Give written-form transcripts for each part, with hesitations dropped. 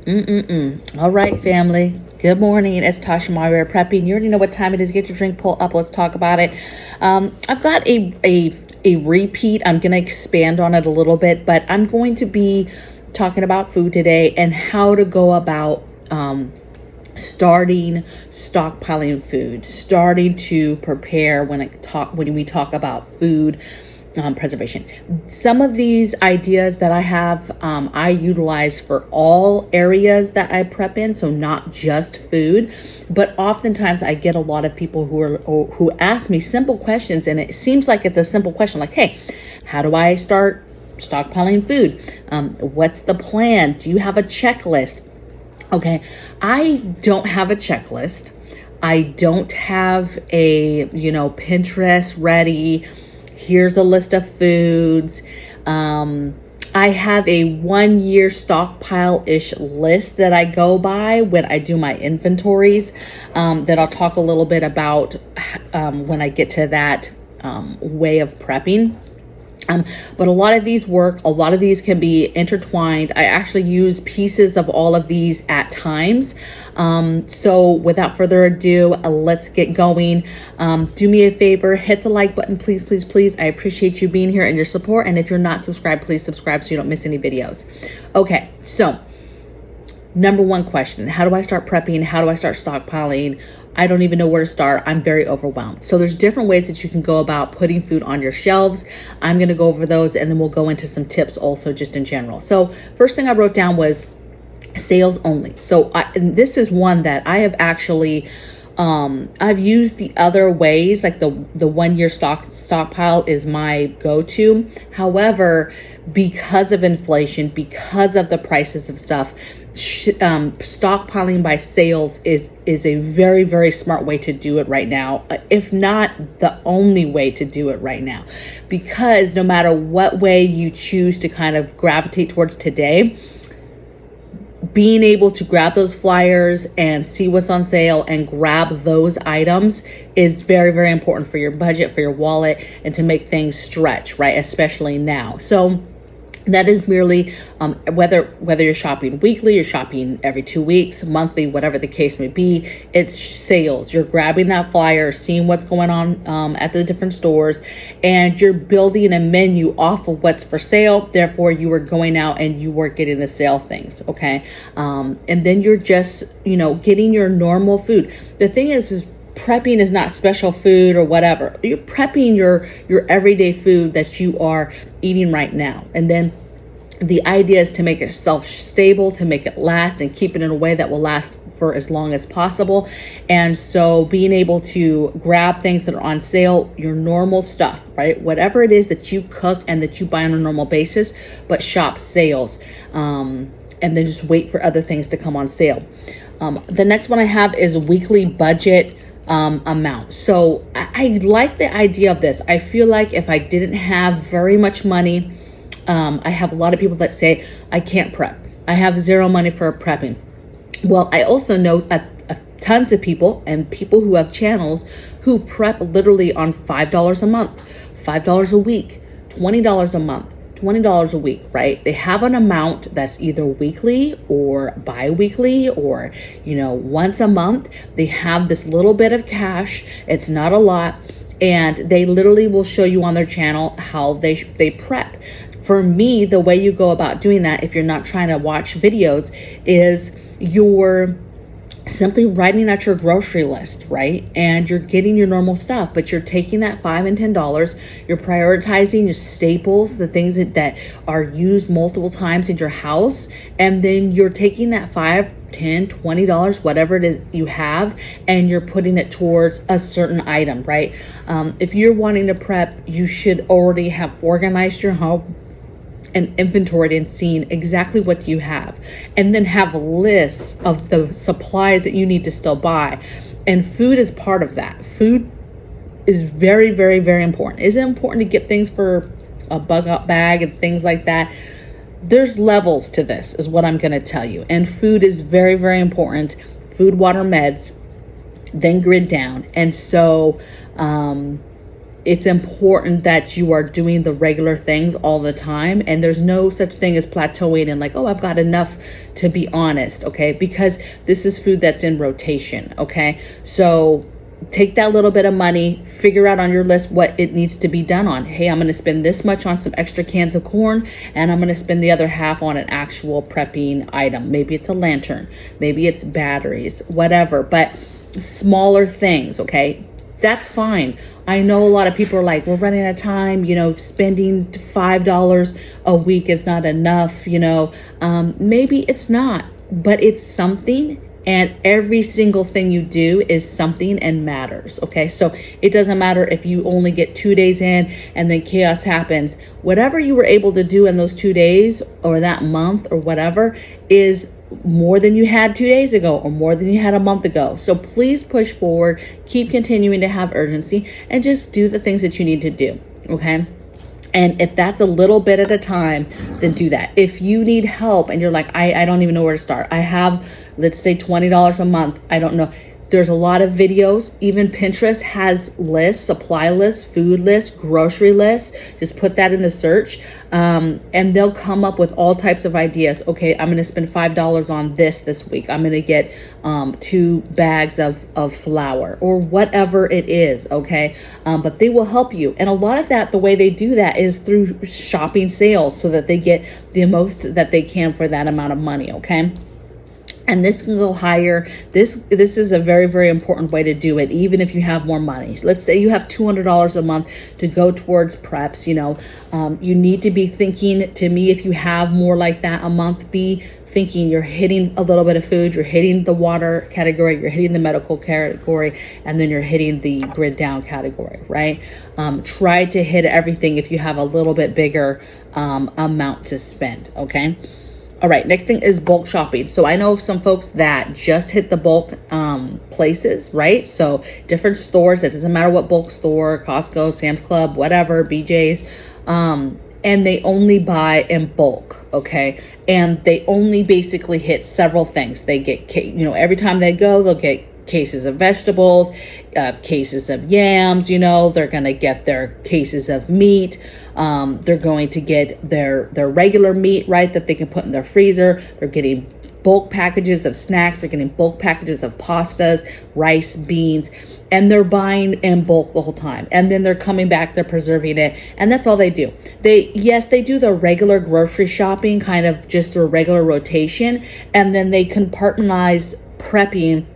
All right, family. Good morning. It's Tasha Maria Prepping. You already know what time it is. Get your drink, pull up. Let's talk about it. I've got a repeat. I'm going to expand on it a little bit, but I'm going to be talking about food today and how to go about starting stockpiling food, starting to prepare when we talk about food preservation. Some of these ideas that I have, I utilize for all areas that I prep in, so not just food. But oftentimes I get a lot of people who ask me simple questions, and it seems like it's a simple question, like, "Hey, how do I start stockpiling food? What's the plan? Do you have a checklist?" Okay, I don't have a checklist. I don't have a Pinterest ready. Here's a list of foods. I have a 1 year stockpile-ish list that I go by when I do my inventories, that I'll talk a little bit about when I get to that way of prepping. But a lot of these work, a lot of these can be intertwined. I actually use pieces of all of these at times. So without further ado, let's get going. Do me a favor, hit the like button, please, please, please. I appreciate you being here and your support. And if you're not subscribed, please subscribe so you don't miss any videos. Okay, so number one question, how do I start prepping? How do I start stockpiling? I don't even know where to start. I'm very overwhelmed. So there's different ways that you can go about putting food on your shelves. I'm going to go over those and then we'll go into some tips also just in general. So first thing I wrote down was sales only. So and this is one that I have actually, I've used the other ways, like the 1 year stockpile is my go-to. However, because of inflation, because of the prices of stuff, stockpiling by sales is a very, very smart way to do it right now, if not the only way to do it right now. Because no matter what way you choose to kind of gravitate towards today, being able to grab those flyers and see what's on sale and grab those items is very, very important for your budget, for your wallet, and to make things stretch, right? Especially now. So that is merely whether you're shopping weekly, you're shopping every 2 weeks, monthly, whatever the case may be, it's sales. You're grabbing that flyer, seeing what's going on at the different stores, and you're building a menu off of what's for sale. Therefore, you are going out and you are getting the sale things, okay? And then you're just, getting your normal food. The thing is prepping is not special food or whatever. You're prepping your everyday food that you are eating right now. And then the idea is to make it self-stable, to make it last and keep it in a way that will last for as long as possible. And so being able to grab things that are on sale, your normal stuff, right? Whatever it is that you cook and that you buy on a normal basis, but shop sales, and then just wait for other things to come on sale. The next one I have is weekly budget amount. So I like the idea of this. I feel like if I didn't have very much money, I have a lot of people that say, I can't prep. I have zero money for prepping. Well, I also know tons of people and people who have channels who prep literally on $5 a month, $5 a week, $20 a month, $20 a week, right? They have an amount that's either weekly or bi-weekly or, once a month. They have this little bit of cash. It's not a lot. And they literally will show you on their channel how they prep. For me, the way you go about doing that, if you're not trying to watch videos, is you're simply writing out your grocery list, right? And you're getting your normal stuff, but you're taking that $5 and $10, you're prioritizing your staples, the things that are used multiple times in your house, and then you're taking that $5, $10, $20, whatever it is you have, and you're putting it towards a certain item, right? If you're wanting to prep, you should already have organized your home and inventoried and seen exactly what you have, and then have lists of the supplies that you need to still buy. And food is part of that. Food is very, very, very important. Is it important to get things for a bug out bag and things like that? There's levels to this, is what I'm going to tell you. And food is very, very important. Food, water, meds, then grid down. And so it's important that you are doing the regular things all the time, and there's no such thing as plateauing and like, oh, I've got enough, to be honest, okay? Because this is food that's in rotation, okay? So take that little bit of money, figure out on your list what it needs to be done on. Hey, I'm going to spend this much on some extra cans of corn, and I'm going to spend the other half on an actual prepping item. Maybe it's a lantern, maybe it's batteries, whatever, but smaller things, okay? That's fine. I know a lot of people are like, we're running out of time, you know, spending $5 a week is not enough, you know. Maybe it's not, but it's something, and every single thing you do is something and matters, okay? So it doesn't matter if you only get 2 days in and then chaos happens. Whatever you were able to do in those 2 days or that month or whatever is more than you had 2 days ago or more than you had a month ago. So please push forward, keep continuing to have urgency, and just do the things that you need to do, okay? And if that's a little bit at a time, then do that. If you need help and you're like, I don't even know where to start. I have, let's say $20 a month. I don't know. There's a lot of videos. Even Pinterest has lists, supply lists, food lists, grocery lists. Just put that in the search, and they'll come up with all types of ideas. Okay, I'm going to spend $5 on this week. I'm going to get 2 bags of flour or whatever it is, okay? But they will help you. And a lot of that, the way they do that is through shopping sales so that they get the most that they can for that amount of money, okay? And this can go higher. This is a very, very important way to do it, even if you have more money. Let's say you have $200 a month to go towards preps, you know. You need to be thinking, to me, if you have more like that a month, be thinking you're hitting a little bit of food, you're hitting the water category, you're hitting the medical category, and then you're hitting the grid down category, right? Try to hit everything if you have a little bit bigger amount to spend, okay? All right, next thing is bulk shopping. So I know some folks that just hit the bulk places, right? So different stores, it doesn't matter what bulk store, Costco, Sam's Club, whatever, BJ's, and they only buy in bulk, okay? And they only basically hit several things. They get, you know, every time they go, they'll get cases of vegetables, cases of yams, you know, they're going to get their cases of meat. They're going to get their regular meat, right, that they can put in their freezer. They're getting bulk packages of snacks. They're getting bulk packages of pastas, rice, beans, and they're buying in bulk the whole time. And then they're coming back, they're preserving it, and that's all they do. They do the regular grocery shopping, kind of just a regular rotation, and then they compartmentalize prepping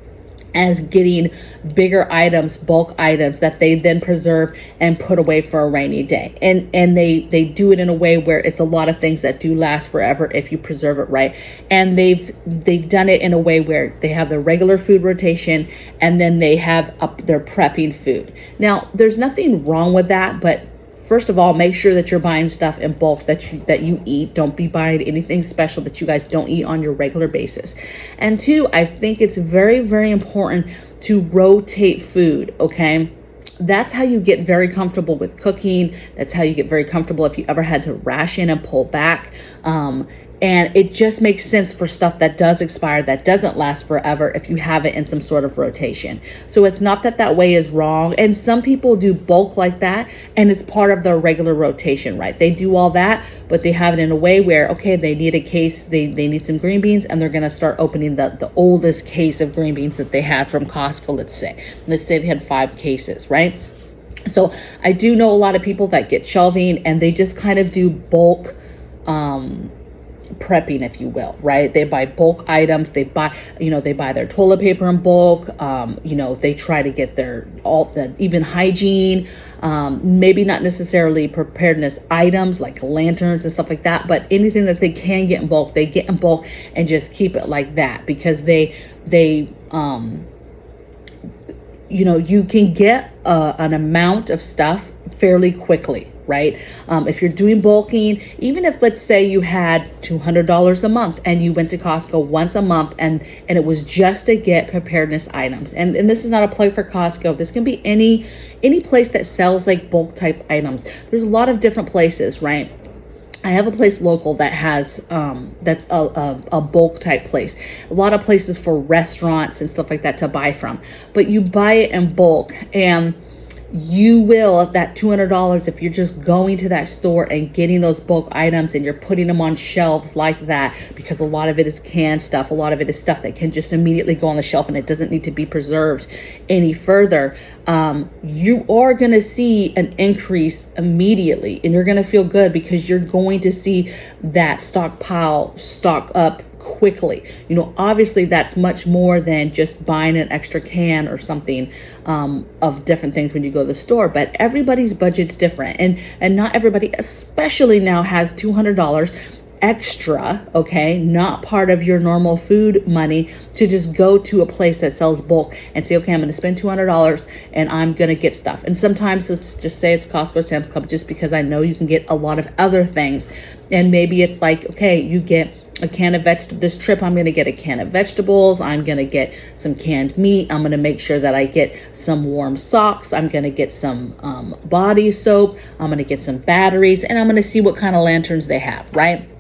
as getting bigger items, bulk items that they then preserve and put away for a rainy day. And they do it in a way where it's a lot of things that do last forever if you preserve it right. And they've done it in a way where they have the regular food rotation and then they have their prepping food. Now, there's nothing wrong with that, but first of all, make sure that you're buying stuff in bulk that you eat. Don't be buying anything special that you guys don't eat on your regular basis. And 2, I think it's very, very important to rotate food, okay? That's how you get very comfortable with cooking. That's how you get very comfortable if you ever had to ration and pull back. And it just makes sense for stuff that does expire, that doesn't last forever, if you have it in some sort of rotation. So it's not that way is wrong. And some people do bulk like that, and it's part of their regular rotation, right? They do all that, but they have it in a way where, okay, they need a case, they need some green beans, and they're going to start opening the oldest case of green beans that they had from Costco, let's say. Let's say they had 5 cases, right? So I do know a lot of people that get shelving, and they just kind of do bulk prepping, if you will, right? They buy bulk items. They buy their toilet paper in bulk. They try to get even hygiene, maybe not necessarily preparedness items like lanterns and stuff like that, but anything that they can get in bulk, they get in bulk and just keep it like that, because you can get an amount of stuff fairly quickly, right? If you're doing bulking, even if, let's say, you had $200 a month and you went to Costco once a month and it was just to get preparedness items. And this is not a plug for Costco. This can be any place that sells like bulk type items. There's a lot of different places, right? I have a place local that has, that's a bulk type place. A lot of places for restaurants and stuff like that to buy from. But you buy it in bulk, and you will, at that $200, if you're just going to that store and getting those bulk items and you're putting them on shelves like that, because a lot of it is canned stuff, a lot of it is stuff that can just immediately go on the shelf and it doesn't need to be preserved any further, you are going to see an increase immediately, and you're going to feel good because you're going to see that stockpile stock up quickly. You know, obviously that's much more than just buying an extra can or something of different things when you go to the store, but everybody's budget's different, and not everybody, especially now, has $200 extra, okay, not part of your normal food money, to just go to a place that sells bulk and say, okay, I'm going to spend $200 and I'm going to get stuff. And sometimes let's just say it's Costco, Sam's Club, just because I know you can get a lot of other things. And maybe it's like, okay, you get a can of vegetables. This trip, I'm going to get a can of vegetables. I'm going to get some canned meat. I'm going to make sure that I get some warm socks. I'm going to get some body soap. I'm going to get some batteries, and I'm going to see what kind of lanterns they have, right?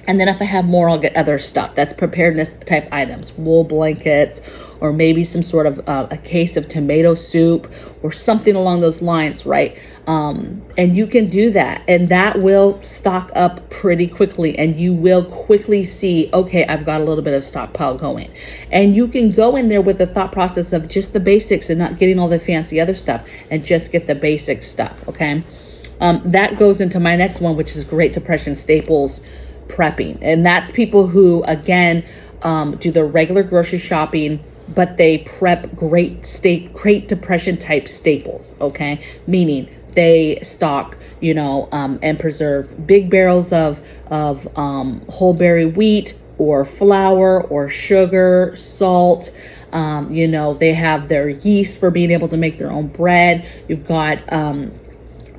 And then if I have more, I'll get other stuff. That's preparedness type items, wool blankets, or maybe some sort of a case of tomato soup or something along those lines, right? And you can do that, and that will stock up pretty quickly, and you will quickly see, okay, I've got a little bit of stockpile going. And you can go in there with the thought process of just the basics and not getting all the fancy other stuff, and just get the basic stuff, okay? That goes into my next one, which is Great Depression staples prepping. And that's people who, again, do their regular grocery shopping, but they prep Great Depression type staples, okay? Meaning they stock, you know, and preserve big barrels of whole berry wheat or flour or sugar, salt. You know, they have their yeast for being able to make their own bread. You've got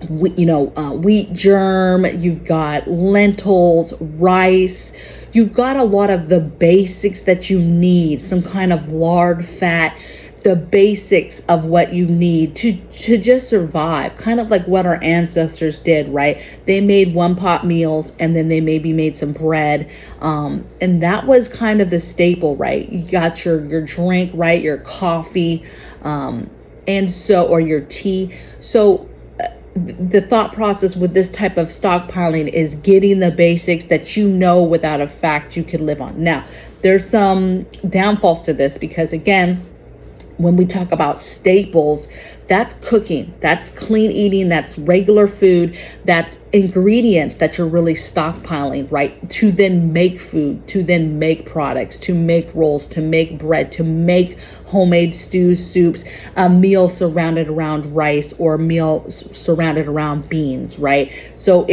wheat germ, you've got lentils, rice, you've got a lot of the basics that you need, some kind of lard, fat, the basics of what you need to just survive, kind of like what our ancestors did, right? They made one pot meals, and then they maybe made some bread, and that was kind of the staple, right? You got your drink, right? Your coffee, and so, or your tea. So the thought process with this type of stockpiling is getting the basics that you know without a fact you could live on. Now, there's some downfalls to this, because again, when we talk about staples, that's cooking, that's clean eating, that's regular food, that's ingredients that you're really stockpiling, right? To then make food, to then make products, to make rolls, to make bread, to make homemade stews, soups, a meal surrounded around rice, or a meal surrounded around beans, right? So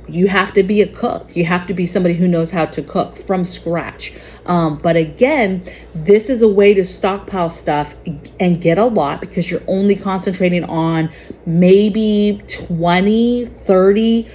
you have to be a cook. You have to be somebody who knows how to cook from scratch. But again, this is a way to stockpile stuff and get a lot, because you're only concentrating on maybe 20, 30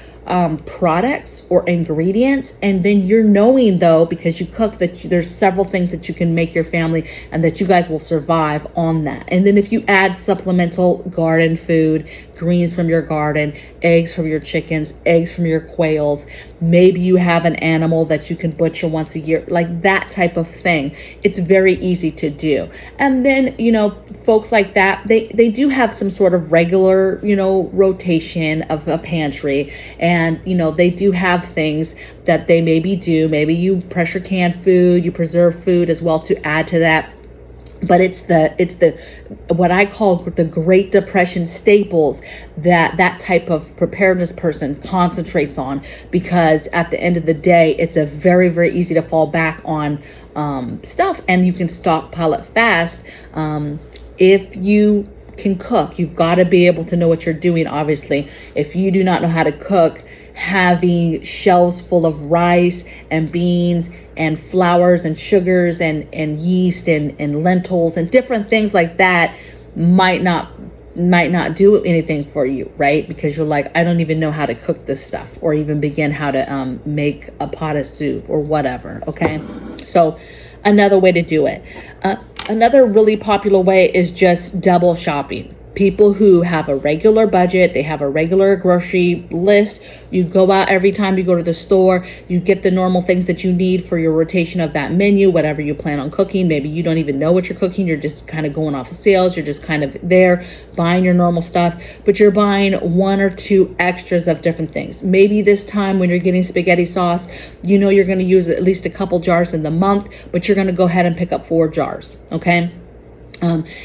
products or ingredients. And then you're knowing, though, because you cook, that there's several things that you can make your family and that you guys will survive on that. And then if you add supplemental garden food, greens from your garden, eggs from your chickens, eggs from your quails, maybe you have an animal that you can butcher once a year, like that type of thing. It's very easy to do. And then, you know, folks like that, they do have some sort of regular, you know, rotation of a pantry. And, you know, they do have things that they maybe do. Maybe you pressure can food, you preserve food as well to add to that. But it's the what I call the Great Depression staples that type of preparedness person concentrates on, because at the end of the day, it's a very, very easy to fall back on stuff, and you can stockpile it fast if you can cook. You've got to be able to know what you're doing, obviously. If you do not know how to cook, having shelves full of rice and beans and flours and sugars and yeast and lentils and different things like that might not do anything for you, right? Because you're like, I don't even know how to cook this stuff, or even begin how to make a pot of soup or whatever, okay? So another way to do it. Another really popular way is just double shopping. People who have a regular budget, they have a regular grocery list. You go out every time you go to the store, you get the normal things that you need for your rotation of that menu, whatever you plan on cooking. Maybe you don't even know what you're cooking. You're just kind of going off of sales. You're just kind of there buying your normal stuff, but you're buying 1 or 2 extras of different things. Maybe this time when you're getting spaghetti sauce, you know you're going to use at least a couple jars in the month, but you're going to go ahead and pick up 4 jars. Okay.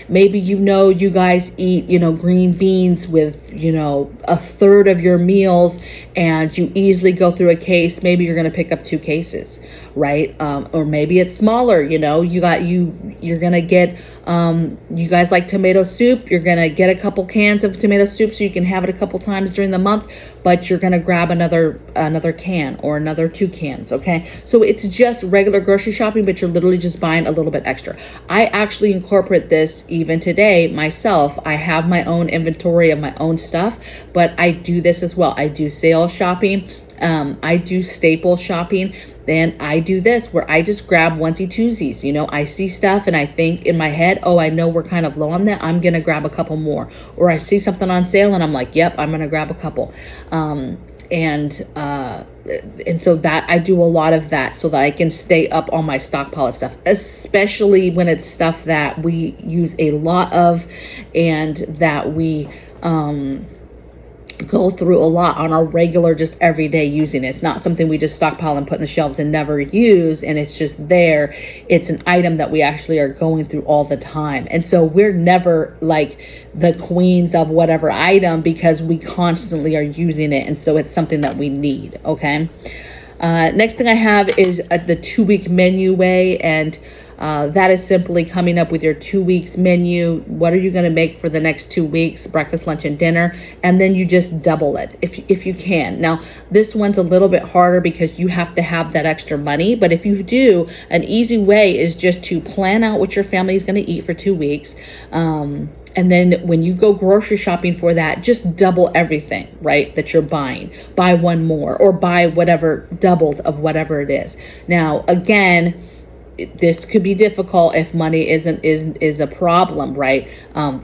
Maybe you guys eat, green beans with, a third of your meals, and you easily go through a case. Maybe you're going to pick up 2 cases, right? Or maybe it's smaller, you're going to get, you guys like tomato soup. You're going to get a couple cans of tomato soup so you can have it a couple times during the month, but you're going to grab another can or another 2 cans. Okay. So it's just regular grocery shopping, but you're literally just buying a little bit extra. I actually incorporate this even today myself. I have my own inventory of my own stuff, but I do this as well. I do sales shopping. I do staple shopping. Then I do this where I just grab onesie twosies. I see stuff and I think in my head, oh, I know we're kind of low on that. I'm going to grab a couple more. Or I see something on sale and I'm like, yep, I'm going to grab a couple. And so that I do a lot of that so that I can stay up on my stockpile of stuff, especially when it's stuff that we use a lot of and that we, go through a lot on our regular, just everyday using it. It's not something we just stockpile and put in the shelves and never use, and it's just there. It's an item that we actually are going through all the time. And so we're never like the queens of whatever item because we constantly are using it. And so it's something that we need. Okay. Next thing I have is the 2-week menu way. And that is simply coming up with your 2 weeks menu. What are you going to make for the next 2 weeks, breakfast, lunch, and dinner? And then you just double it if you can. Now, this one's a little bit harder because you have to have that extra money. But if you do, an easy way is just to plan out what your family is going to eat for 2 weeks. And then when you go grocery shopping for that, just double everything, right, that you're buying. Buy one more or buy whatever, doubled of whatever it is. Now, again, this could be difficult if money is a problem, right?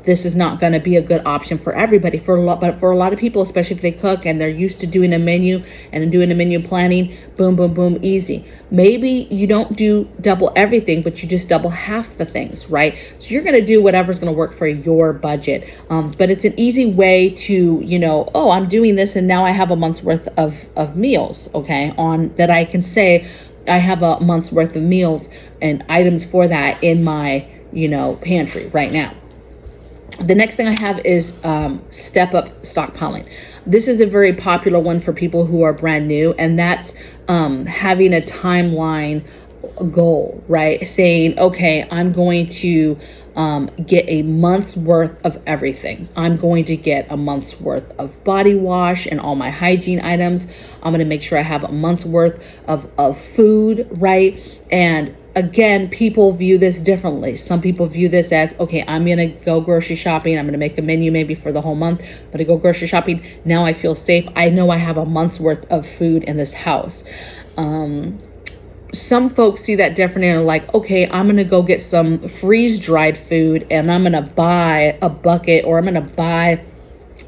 This is not going to be a good option for everybody. But for a lot of people, especially if they cook and they're used to doing a menu and doing a menu planning, boom, boom, boom, easy. Maybe you don't do double everything, but you just double half the things, right? So you're going to do whatever's going to work for your budget. But it's an easy way to, oh, I'm doing this and now I have a month's worth of meals, okay, on that I can say, I have a month's worth of meals and items for that in my, pantry right now. The next thing I have is step up stockpiling. This is a very popular one for people who are brand new, and that's having a timeline goal, right? Saying, okay, I'm going to get a month's worth of everything. I'm going to get a month's worth of body wash and all my hygiene items. I'm going to make sure I have a month's worth of food, right? And again, people view this differently. Some people view this as, okay, I'm going to go grocery shopping. I'm going to make a menu maybe for the whole month. I'm going to go grocery shopping. Now I feel safe. I know I have a month's worth of food in this house. Some folks see that differently and are like, okay, I'm going to go get some freeze-dried food and I'm going to buy a bucket or I'm going to buy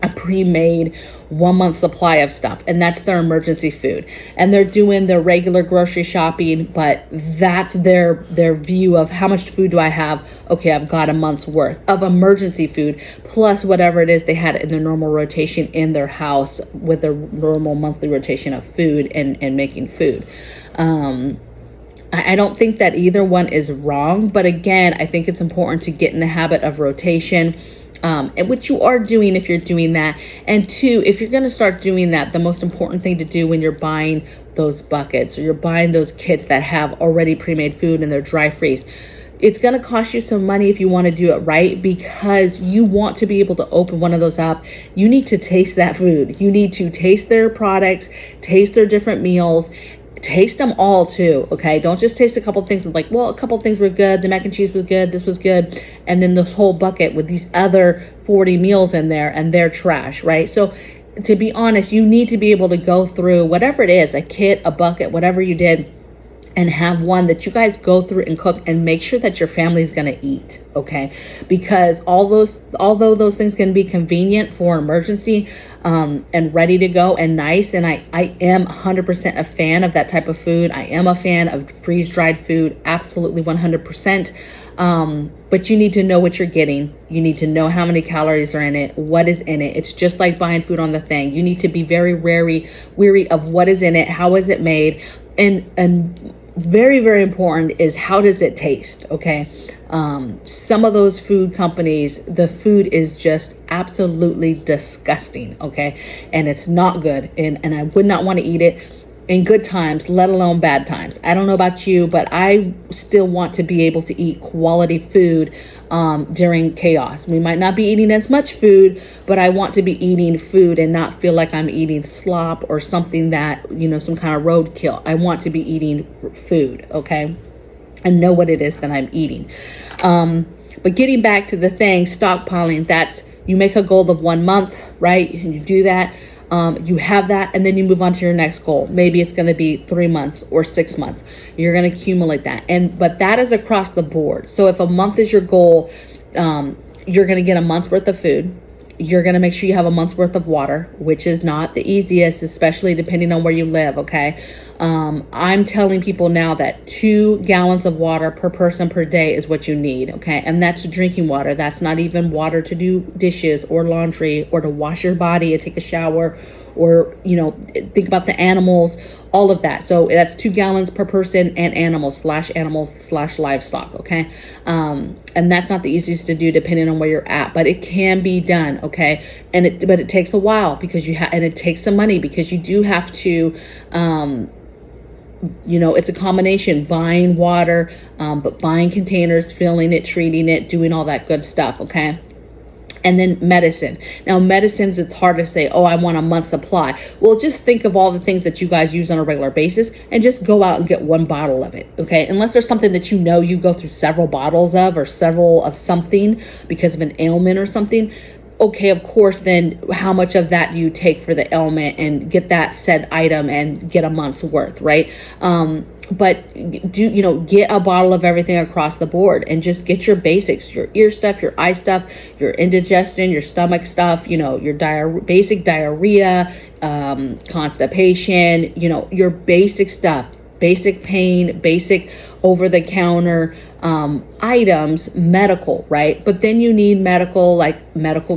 a pre-made 1 month supply of stuff. And that's their emergency food. And they're doing their regular grocery shopping, but that's their view of how much food do I have? Okay, I've got a month's worth of emergency food plus whatever it is they had in their normal rotation in their house with their normal monthly rotation of food and making food. I don't think that either one is wrong, but again, I think it's important to get in the habit of rotation, and which you are doing if you're doing that. And 2, if you're going to start doing that, the most important thing to do when you're buying those buckets or you're buying those kits that have already pre-made food and they're dry freeze, it's going to cost you some money if you want to do it right, because you want to be able to open one of those up. You need to taste that food. You need to taste their products, taste their different meals, taste them all too, okay? Don't just taste a couple things and like, well, a couple things were good. The mac and cheese was good. This was good. And then this whole bucket with these other 40 meals in there and they're trash, right? So to be honest, you need to be able to go through whatever it is, a kit, a bucket, whatever you did, and have one that you guys go through and cook and make sure that your family's going to eat, okay? Because although those things can be convenient for emergency and ready to go and nice, and I am 100% a fan of that type of food. I am a fan of freeze-dried food, absolutely 100%. But you need to know what you're getting. You need to know how many calories are in it, what is in it. It's just like buying food on the thing. You need to be very wary of what is in it, how is it made, and very, very important is how does it taste, okay? Some of those food companies, the food is just absolutely disgusting, okay? And it's not good, and I would not want to eat it in good times, let alone bad times. I don't know about you, but I still want to be able to eat quality food during chaos. We might not be eating as much food, but I want to be eating food and not feel like I'm eating slop or something that, you know, some kind of roadkill. I want to be eating food, okay? And know what it is that I'm eating. But getting back to the thing, stockpiling, that's, you make a goal of 1 month, right? And you do that. You have that, and then you move on to your next goal. Maybe it's going to be 3 months or 6 months. You're going to accumulate that, but that is across the board. So if a month is your goal, you're going to get a month's worth of food. You're going to make sure you have a month's worth of water, which is not the easiest, especially depending on where you live, okay? I'm telling people now that 2 gallons of water per person per day is what you need, okay? And that's drinking water. That's not even water to do dishes or laundry or to wash your body and take a shower or, you know, think about the animals, all of that. So that's 2 gallons per person and animals/livestock, okay? And that's not the easiest to do depending on where you're at, but it can be done, okay? But it takes a while because and it takes some money because you do have to, you know, it's a combination, buying water, but buying containers, filling it, treating it, doing all that good stuff, okay? And then medicine. Now, medicines, it's hard to say, oh, I want a month's supply. Well, just think of all the things that you guys use on a regular basis and just go out and get 1 bottle of it, okay? Unless there's something that you know you go through several bottles of or several of something because of an ailment or something. Okay, of course, then how much of that do you take for the ailment and get that said item and get a month's worth, right? But get a bottle of everything across the board and just get your basics, your ear stuff, your eye stuff, your indigestion, your stomach stuff, you know, your basic diarrhea, constipation, you know, your basic stuff, basic pain, basic over-the-counter items, medical, right? But then you need medical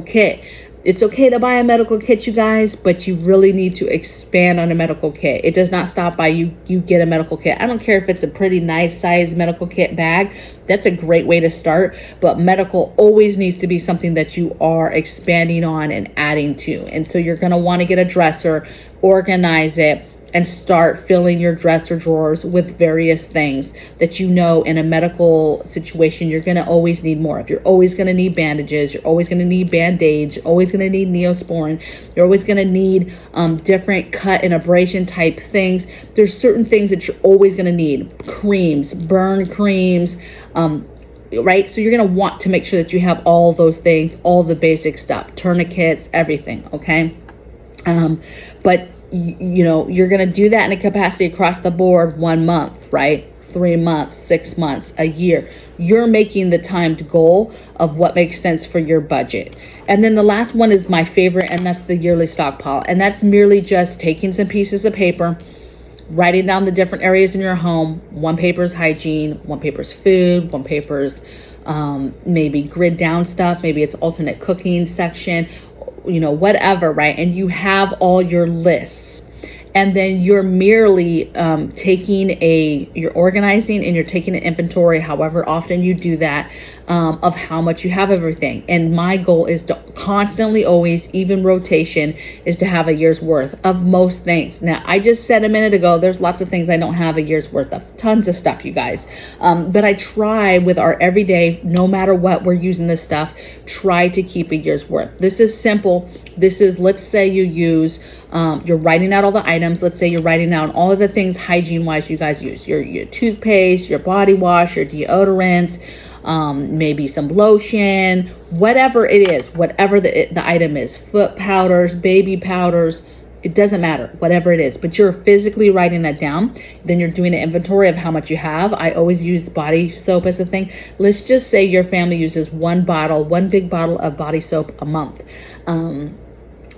kit. It's okay to buy a medical kit, you guys, but you really need to expand on a medical kit. It does not stop by you get a medical kit. I don't care if it's a pretty nice size medical kit bag. That's a great way to start, but medical always needs to be something that you are expanding on and adding to. And so you're going to want to get a dresser, organize it, and start filling your dresser drawers with various things that you know in a medical situation you're going to always need more of. You're always going to need bandages. You're always going to need Band-Aids. You're always going to need Neosporin. You're always going to need different cut and abrasion type things. There's certain things that you're always going to need. Creams, burn creams, right? So you're going to want to make sure that you have all those things, all the basic stuff, tourniquets, everything, okay? But you know, you're going to do that in a capacity across the board 1 month, right? 3 months, 6 months, a year. You're making the timed goal of what makes sense for your budget. And then the last one is my favorite, and that's the yearly stockpile. And that's merely just taking some pieces of paper, writing down the different areas in your home. 1 paper is hygiene, 1 paper is food, 1 paper is maybe grid down stuff. Maybe it's alternate cooking section, you know, whatever, right? And you have all your lists. And then you're merely you're organizing and you're taking an inventory, however often you do that, of how much you have everything. And my goal is to constantly, always, even rotation, is to have a year's worth of most things. Now, I just said a minute ago, there's lots of things I don't have a year's worth of. Tons of stuff, you guys. But I try with our everyday, no matter what we're using this stuff, try to keep a year's worth. This is simple. This is, let's say you use, you're writing out all the items. Let's say you're writing down all of the things hygiene-wise you guys use. Your toothpaste, your body wash, your deodorants, maybe some lotion, whatever it is, whatever the item is, foot powders, baby powders, It doesn't matter, whatever it is, but you're physically writing that down. Then you're doing an inventory of how much you have. I always use body soap as a thing. Let's just say your family uses one big bottle of body soap a month.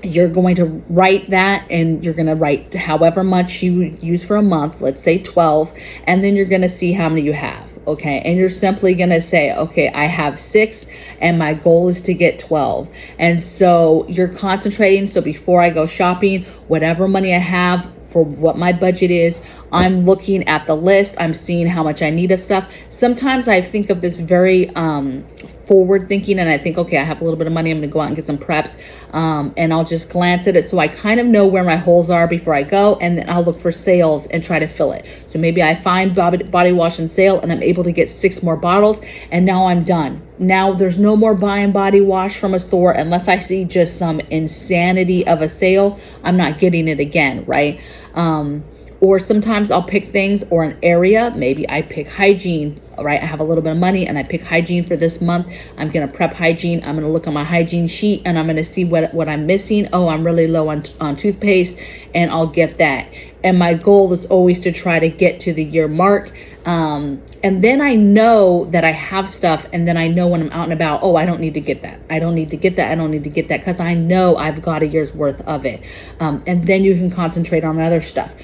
You're going to write that, and you're going to write however much you use for a month, let's say 12, and then you're going to see how many you have. Okay, and you're simply going to say, okay, I have 6 and my goal is to get 12. And so you're concentrating. So before I go shopping, whatever money I have for what my budget is, I'm looking at the list. I'm seeing how much I need of stuff. Sometimes I think of this very forward thinking, and I think, okay, I have a little bit of money. I'm going to go out and get some preps, and I'll just glance at it. So I kind of know where my holes are before I go, and then I'll look for sales and try to fill it. So maybe I find body wash on sale and I'm able to get 6 more bottles, and now I'm done. Now there's no more buying body wash from a store unless I see just some insanity of a sale. I'm not getting it again, right? Or sometimes I'll pick things or an area. Maybe I pick hygiene, right? I have a little bit of money and I pick hygiene for this month. I'm going to prep hygiene. I'm going to look on my hygiene sheet and I'm going to see what I'm missing. Oh, I'm really low on toothpaste, and I'll get that. And my goal is always to try to get to the year mark. And then I know that I have stuff, and then I know when I'm out and about, oh, I don't need to get that. I don't need to get that. I don't need to get that, because I know I've got a year's worth of it. And then you can concentrate on other stuff.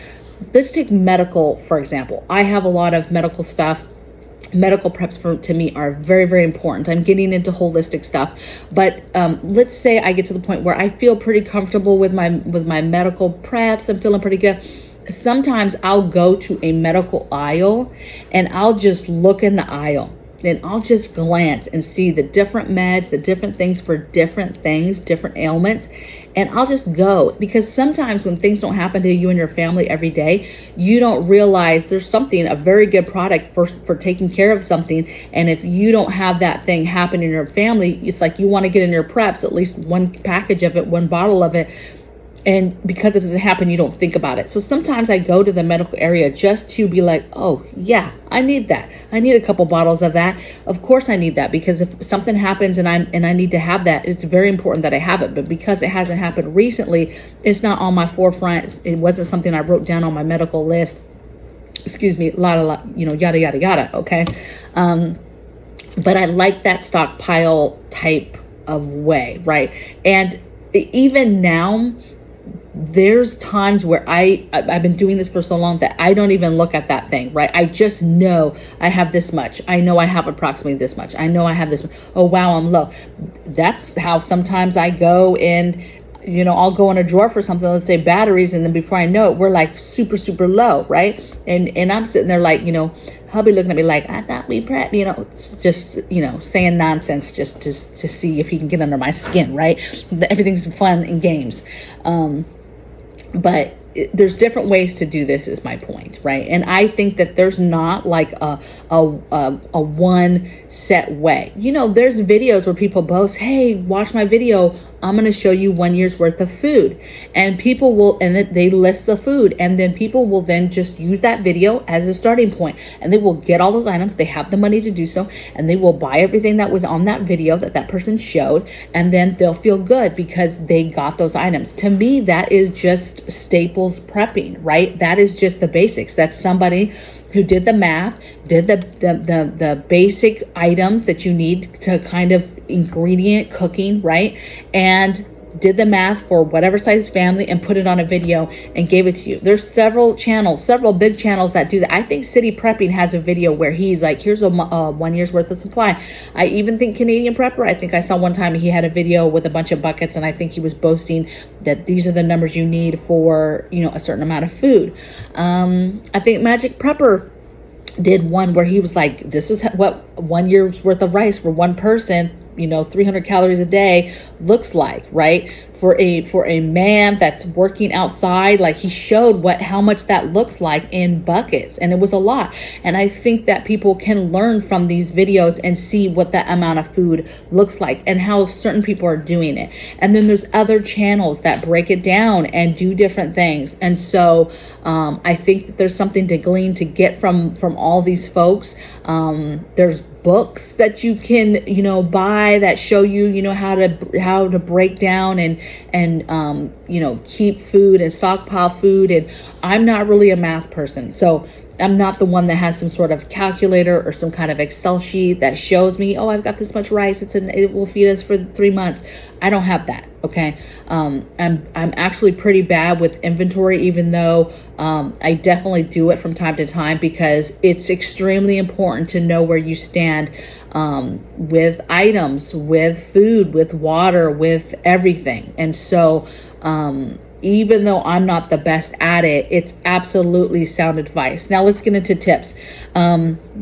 Let's take medical, for example. I have a lot of medical stuff. Medical preps to me are very, very important. I'm getting into holistic stuff, but let's say I get to the point where I feel pretty comfortable with my medical preps. I'm feeling pretty good. Sometimes I'll go to a medical aisle and I'll just look in the aisle. Then I'll just glance and see the different meds, the different things for different things, different ailments. And I'll just go, because sometimes when things don't happen to you and your family every day, you don't realize there's something, a very good product for taking care of something. And if you don't have that thing happen in your family, it's like you want to get in your preps, at least one package of it, one bottle of it. And because it doesn't happen, you don't think about it. So sometimes I go to the medical area just to be like, oh yeah, I need that. I need a couple bottles of that. Of course I need that, because if something happens and I need to have that, it's very important that I have it. But because it hasn't happened recently, it's not on my forefront. It wasn't something I wrote down on my medical list. Excuse me, yada, yada, yada. Okay. But I like that stockpile type of way, right? And even now, there's times where I've been doing this for so long that I don't even look at that thing, right? I just know I have this much. I know I have approximately this much. I know I have this much. Oh, wow, I'm low. That's how sometimes I go and, I'll go in a drawer for something, let's say batteries, and then before I know it, we're like super, super low, right? And I'm sitting there like, hubby looking at me like, I thought we prep, just, saying nonsense just to see if he can get under my skin, right? Everything's fun and games. But there's different ways to do this, is my point, right? And I think that there's not like a one set way. There's videos where people boast, hey, watch my video, I'm going to show you 1 year's worth of food. And people will, and they list the food, and then people will then just use that video as a starting point, and they will get all those items. They have the money to do so, and they will buy everything that was on that video that person showed, and then they'll feel good because they got those items. To me, that is just staples prepping, right? That is just the basics. That's somebody who did the math, did the basic items that you need to kind of ingredient cooking, right? And did the math for whatever size family and put it on a video and gave it to you. There's several big channels that do that. I think City Prepping has a video where he's like, here's a 1 year's worth of supply. I even think Canadian Prepper, I think I saw one time he had a video with a bunch of buckets, and I think he was boasting that these are the numbers you need for, a certain amount of food. I think Magic Prepper did one where he was like, this is what 1 year's worth of rice for one person, 300 calories a day looks like, right? For a man that's working outside, like he showed how much that looks like in buckets, and it was a lot. And I think that people can learn from these videos and see what that amount of food looks like and how certain people are doing it. And then there's other channels that break it down and do different things. And so I think that there's something to glean, to get from all these folks. There's books that you can, buy that show you, how to break down and keep food and stockpile food. And I'm not really a math person, so I'm not the one that has some sort of calculator or some kind of Excel sheet that shows me, oh, I've got this much rice. It will feed us for 3 months. I don't have that. Okay. I'm actually pretty bad with inventory, even though I definitely do it from time to time, because it's extremely important to know where you stand with items, with food, with water, with everything. And so, even though I'm not the best at it, it's absolutely sound advice. Now let's get into tips.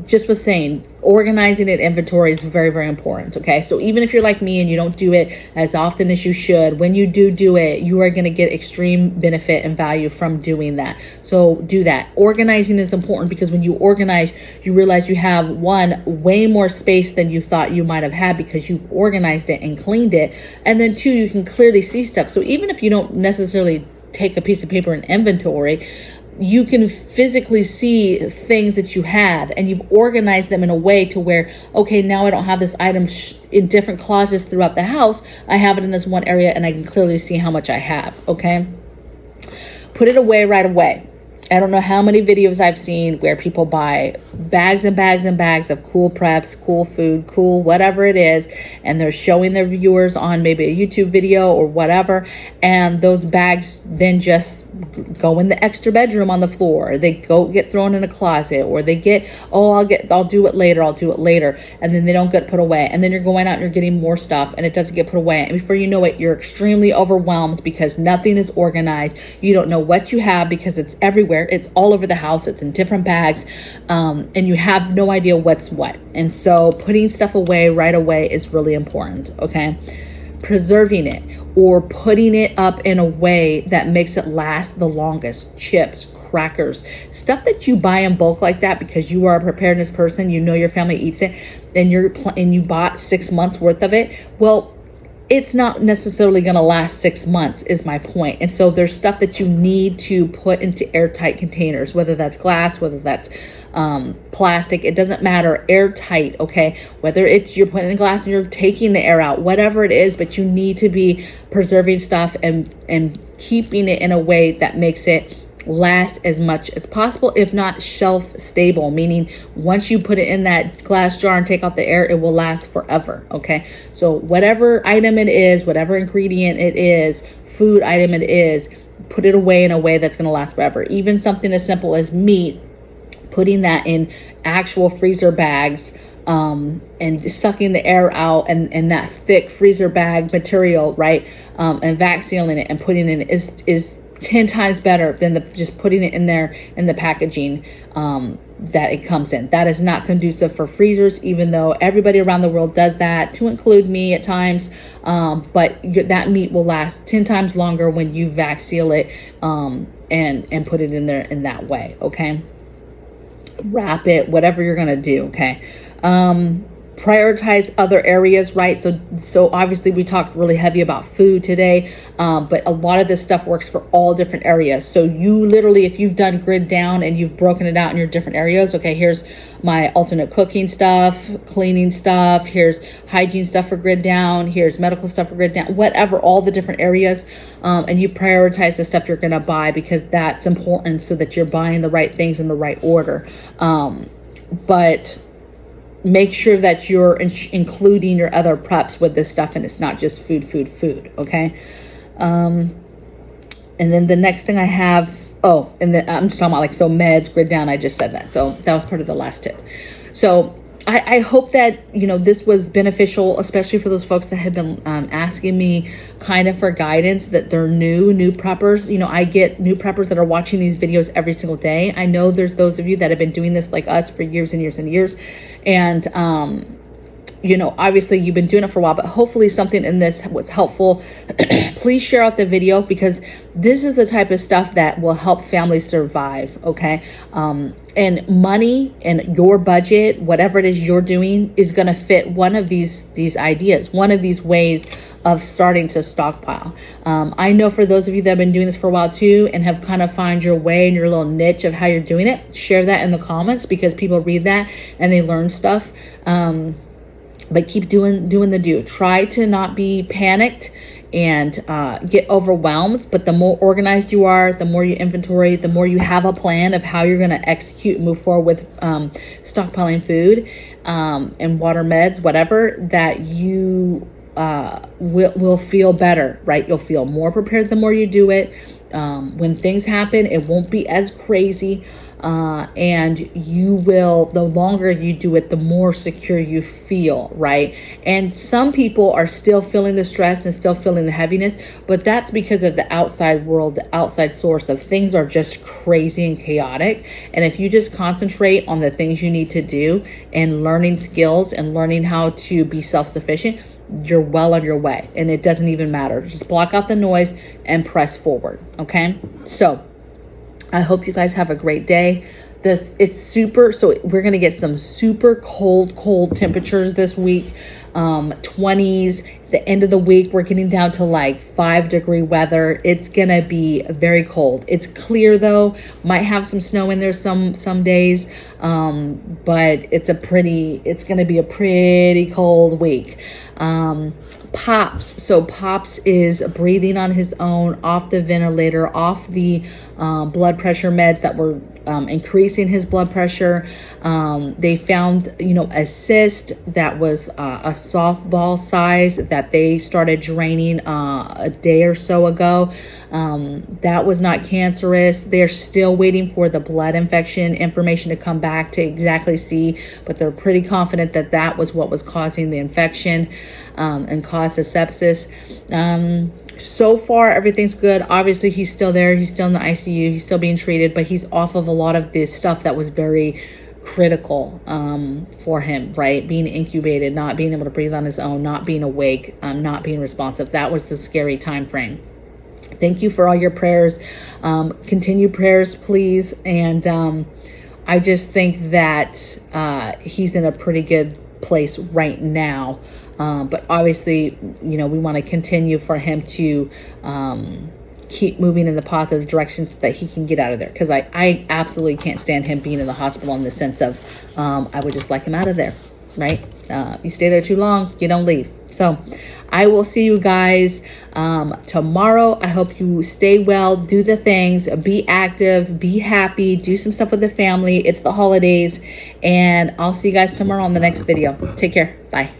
Just was saying, organizing an inventory is very, very important. Okay. So even if you're like me and you don't do it as often as you should, when you do it, you are going to get extreme benefit and value from doing that. So do that. Organizing is important, because when you organize, you realize you have, one, way more space than you thought you might have had because you've organized it and cleaned it. And then two, you can clearly see stuff. So even if you don't necessarily take a piece of paper and inventory, you can physically see things that you have, and you've organized them in a way to where, okay, now I don't have this item in different closets throughout the house. I have it in this one area and I can clearly see how much I have. Okay. Put it away right away. I don't know how many videos I've seen where people buy bags and bags and bags of cool preps, cool food, cool whatever it is, and they're showing their viewers on maybe a YouTube video or whatever, and those bags then just go in the extra bedroom on the floor. They get thrown in a closet, or they get, I'll do it later, and then they don't get put away. And then you're going out and you're getting more stuff and it doesn't get put away. And before you know it, you're extremely overwhelmed because nothing is organized. You don't know what you have because it's everywhere. It's all over the house. It's in different bags, and you have no idea what's what. And so putting stuff away right away is really important. Okay. Preserving it, or putting it up in a way that makes it last the longest. Chips, crackers, stuff that you buy in bulk like that because you are a preparedness person, your family eats it, and you bought 6 months worth of it. Well, it's not necessarily going to last 6 months, is my point. And so there's stuff that you need to put into airtight containers, whether that's glass, whether that's plastic, it doesn't matter, airtight. Okay. Whether it's you're putting in glass and you're taking the air out, whatever it is, but you need to be preserving stuff and keeping it in a way that makes it last as much as possible, if not shelf stable, meaning once you put it in that glass jar and take out the air, it will last forever. Okay. So whatever item it is, whatever ingredient it is, food item it is, put it away in a way that's going to last forever. Even something as simple as meat, putting that in actual freezer bags, and sucking the air out and that thick freezer bag material, right? And vac sealing it and putting it in is 10 times better than just putting it in there in the packaging that it comes in. That is not conducive for freezers, even though everybody around the world does that, to include me at times. But that meat will last 10 times longer when you vac seal it and put it in there in that way. Okay. Wrap it, whatever you're going to do. Okay. Prioritize other areas, right? So obviously we talked really heavy about food today, but a lot of this stuff works for all different areas. So you literally, if you've done grid down and you've broken it out in your different areas, okay, here's my alternate cooking stuff, cleaning stuff, here's hygiene stuff for grid down, here's medical stuff for grid down, whatever, all the different areas. And you prioritize the stuff you're going to buy, because that's important so that you're buying the right things in the right order. But make sure that you're including your other preps with this stuff, and it's not just food. Okay. And then the next thing I have, and then I'm just talking about meds, grid down. I just said that. So that was part of the last tip. So I hope that, this was beneficial, especially for those folks that have been asking me kind of for guidance, that they're new preppers. I get new preppers that are watching these videos every single day. I know there's those of you that have been doing this like us for years and years and years. And you know, obviously you've been doing it for a while, but hopefully something in this was helpful. Please share out the video, because this is the type of stuff that will help families survive, okay? And money and your budget, whatever it is you're doing, is going to fit one of these ideas, one of these ways of starting to stockpile. I know for those of you that have been doing this for a while too, and have kind of find your way and your little niche of how you're doing it, share that in the comments, because people read that and they learn stuff. But keep doing the do. Try to not be panicked and get overwhelmed, but the more organized you are, the more you inventory, the more you have a plan of how you're going to execute and move forward with stockpiling food and water, meds, whatever, that you will feel better, right? You'll feel more prepared the more you do it. When things happen, it won't be as crazy. And you will, the longer you do it, the more secure you feel, right? And some people are still feeling the stress and still feeling the heaviness, but that's because of the outside world, the outside source of things are just crazy and chaotic. And if you just concentrate on the things you need to do and learning skills and learning how to be self-sufficient, you're well on your way, and it doesn't even matter. Just block out the noise and press forward. Okay. So I hope you guys have a great day. It's super, so we're going to get some super cold temperatures this week. 20s. The end of the week, we're getting down to like 5-degree weather. It's going to be very cold. It's clear though. Might have some snow in there some days. But it's going to be a pretty cold week. Pops. So Pops is breathing on his own, off the ventilator, off the blood pressure meds that were increasing his blood pressure. They found, you know, a cyst that was a softball size that they started draining a day or so ago. That was not cancerous. They're still waiting for the blood infection information to come back to exactly see, but they're pretty confident that that was what was causing the infection and caused the sepsis. So far, everything's good. Obviously, he's still there. He's still in the ICU. He's still being treated, but he's off of a lot of this stuff that was very critical for him, right? Being incubated, not being able to breathe on his own, not being awake, not being responsive. That was the scary time frame. Thank you for all your prayers. Continue prayers, please. And I just think that he's in a pretty good place right now. But obviously, you know, we want to continue for him to keep moving in the positive direction so that he can get out of there. Because I absolutely can't stand him being in the hospital, in the sense of I would just like him out of there, right? You stay there too long, you don't leave. So I will see you guys tomorrow. I hope you stay well, do the things, be active, be happy, do some stuff with the family. It's the holidays, and I'll see you guys tomorrow on the next video. Take care. Bye.